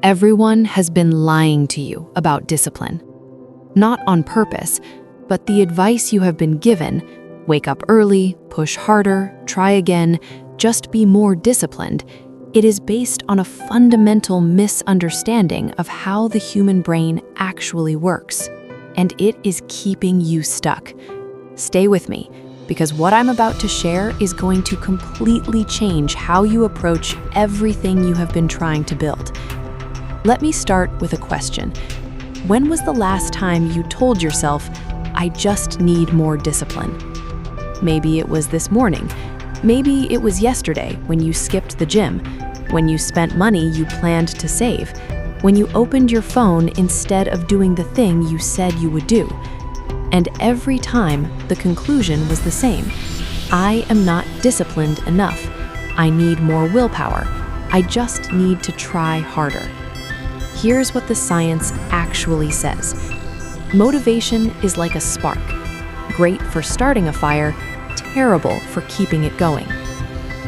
Everyone has been lying to you about discipline. Not on purpose, but the advice you have been given, wake up early, push harder, try again, just be more disciplined, it is based on a fundamental misunderstanding of how the human brain actually works. And it is keeping you stuck. Stay with me, because what I'm about to share is going to completely change how you approach everything you have been trying to build. Let me start with a question. When was the last time you told yourself, I just need more discipline? Maybe it was this morning. Maybe it was yesterday when you skipped the gym, when you spent money you planned to save, when you opened your phone instead of doing the thing you said you would do. And every time, the conclusion was the same. I am not disciplined enough. I need more willpower. I just need to try harder. Here's what the science actually says. Motivation is like a spark. Great for starting a fire, terrible for keeping it going.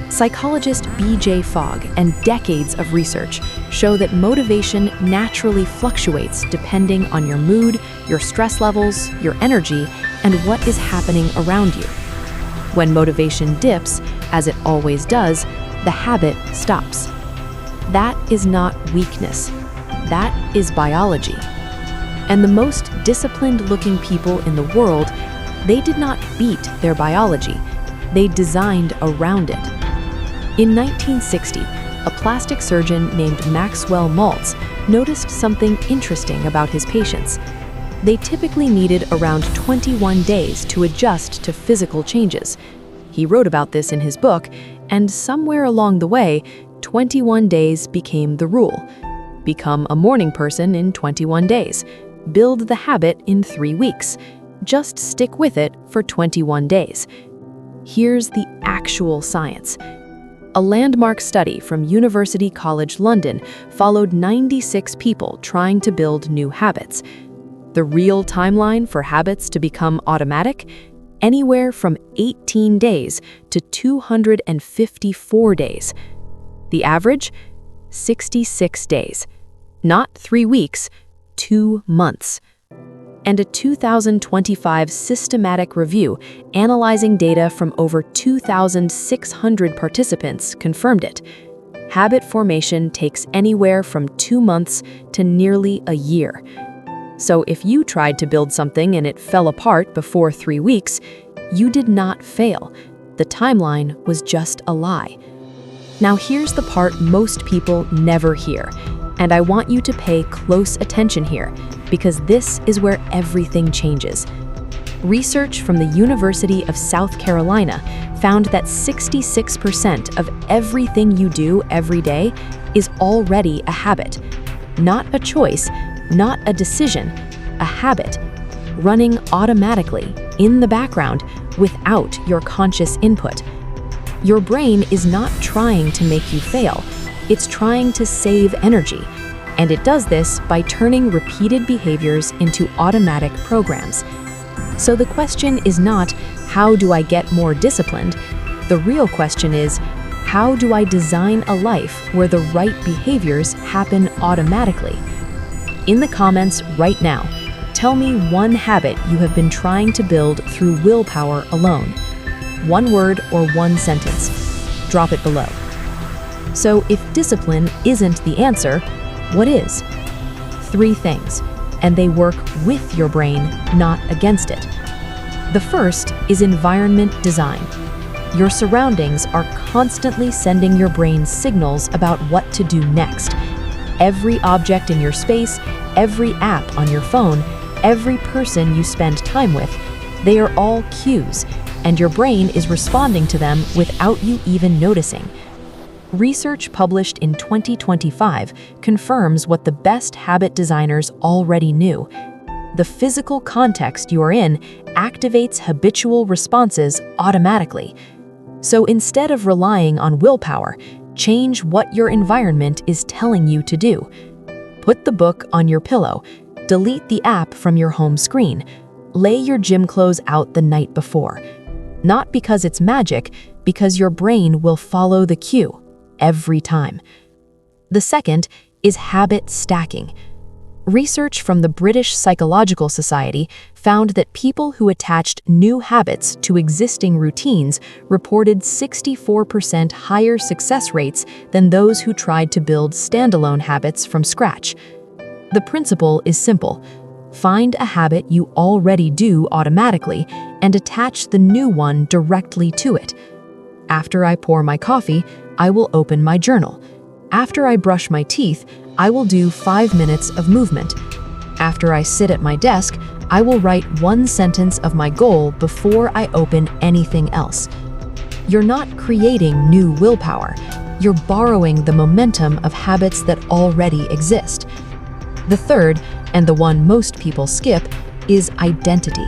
Psychologist B.J. Fogg and decades of research show that motivation naturally fluctuates depending on your mood, your stress levels, your energy, and what is happening around you. When motivation dips, as it always does, the habit stops. That is not weakness. That is biology. And the most disciplined-looking people in the world, they did not beat their biology. They designed around it. In 1960, a plastic surgeon named Maxwell Maltz noticed something interesting about his patients. They typically needed around 21 days to adjust to physical changes. He wrote about this in his book, and somewhere along the way, 21 days became the rule. Become a morning person in 21 days. Build the habit in 3 weeks. Just stick with it for 21 days. Here's the actual science. A landmark study from University College London followed 96 people trying to build new habits. The real timeline for habits to become automatic? Anywhere from 18 days to 254 days. The average? 66 days. Not 3 weeks, 2 months. And a 2025 systematic review analyzing data from over 2,600 participants confirmed it. Habit formation takes anywhere from 2 months to nearly a year. So if you tried to build something and it fell apart before 3 weeks, you did not fail. The timeline was just a lie. Now here's the part most people never hear, and I want you to pay close attention here, because this is where everything changes. Research from the University of South Carolina found that 66% of everything you do every day is already a habit. Not a choice, not a decision, a habit, running automatically, in the background, without your conscious input. Your brain is not trying to make you fail, it's trying to save energy. And it does this by turning repeated behaviors into automatic programs. So the question is not, how do I get more disciplined? The real question is, how do I design a life where the right behaviors happen automatically? In the comments right now, tell me one habit you have been trying to build through willpower alone. One word or one sentence. Drop it below. So if discipline isn't the answer, what is? 3 things, and they work with your brain, not against it. The first is environment design. Your surroundings are constantly sending your brain signals about what to do next. Every object in your space, every app on your phone, every person you spend time with, they are all cues, and your brain is responding to them without you even noticing. Research published in 2025 confirms what the best habit designers already knew. The physical context you are in activates habitual responses automatically. So instead of relying on willpower, change what your environment is telling you to do. Put the book on your pillow, delete the app from your home screen, lay your gym clothes out the night before. Not because it's magic, because your brain will follow the cue. Every time. The second is habit stacking. Research from the British Psychological Society found that people who attached new habits to existing routines reported 64% higher success rates than those who tried to build standalone habits from scratch. The principle is simple. Find a habit you already do automatically and attach the new one directly to it. After I pour my coffee, I will open my journal. After I brush my teeth, I will do 5 minutes of movement. After I sit at my desk, I will write one sentence of my goal before I open anything else. You're not creating new willpower. You're borrowing the momentum of habits that already exist. The third, and the one most people skip, is identity.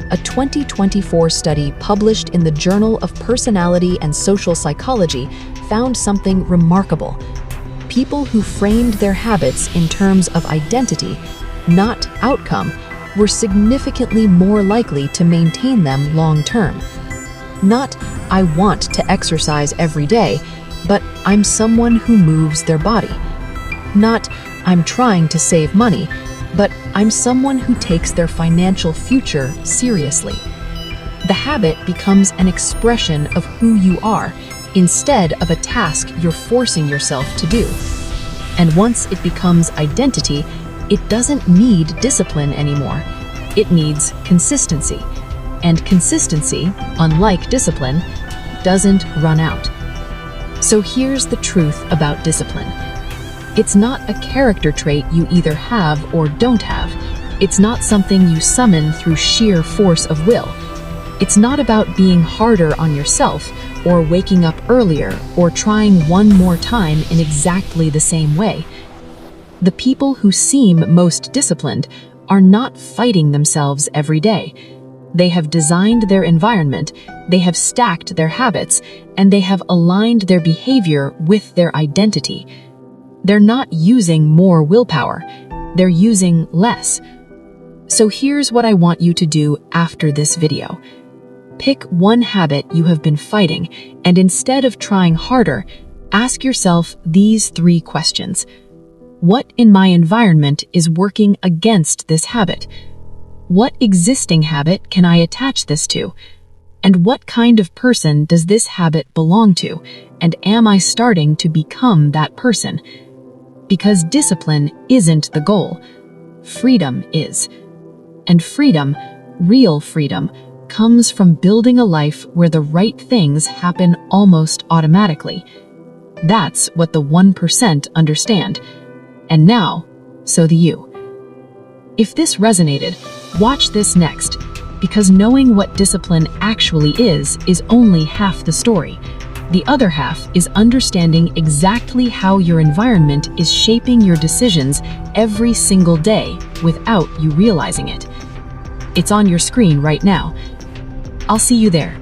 A 2024 study published in the Journal of Personality and Social Psychology found something remarkable. People who framed their habits in terms of identity, not outcome, were significantly more likely to maintain them long-term. Not, I want to exercise every day, but I'm someone who moves their body. Not, I'm trying to save money, but I'm someone who takes their financial future seriously. The habit becomes an expression of who you are, instead of a task you're forcing yourself to do. And once it becomes identity, it doesn't need discipline anymore. It needs consistency. And consistency, unlike discipline, doesn't run out. So here's the truth about discipline. It's not a character trait you either have or don't have. It's not something you summon through sheer force of will. It's not about being harder on yourself or waking up earlier or trying one more time in exactly the same way. The people who seem most disciplined are not fighting themselves every day. They have designed their environment, they have stacked their habits, and they have aligned their behavior with their identity. They're not using more willpower, they're using less. So here's what I want you to do after this video. Pick one habit you have been fighting, and instead of trying harder, ask yourself these 3 questions. What in my environment is working against this habit? What existing habit can I attach this to? And what kind of person does this habit belong to? And am I starting to become that person? Because discipline isn't the goal. Freedom is. And freedom, real freedom, comes from building a life where the right things happen almost automatically. That's what the 1% understand. And now, so do you. If this resonated, watch this next, because knowing what discipline actually is only half the story. The other half is understanding exactly how your environment is shaping your decisions every single day without you realizing it. It's on your screen right now. I'll see you there.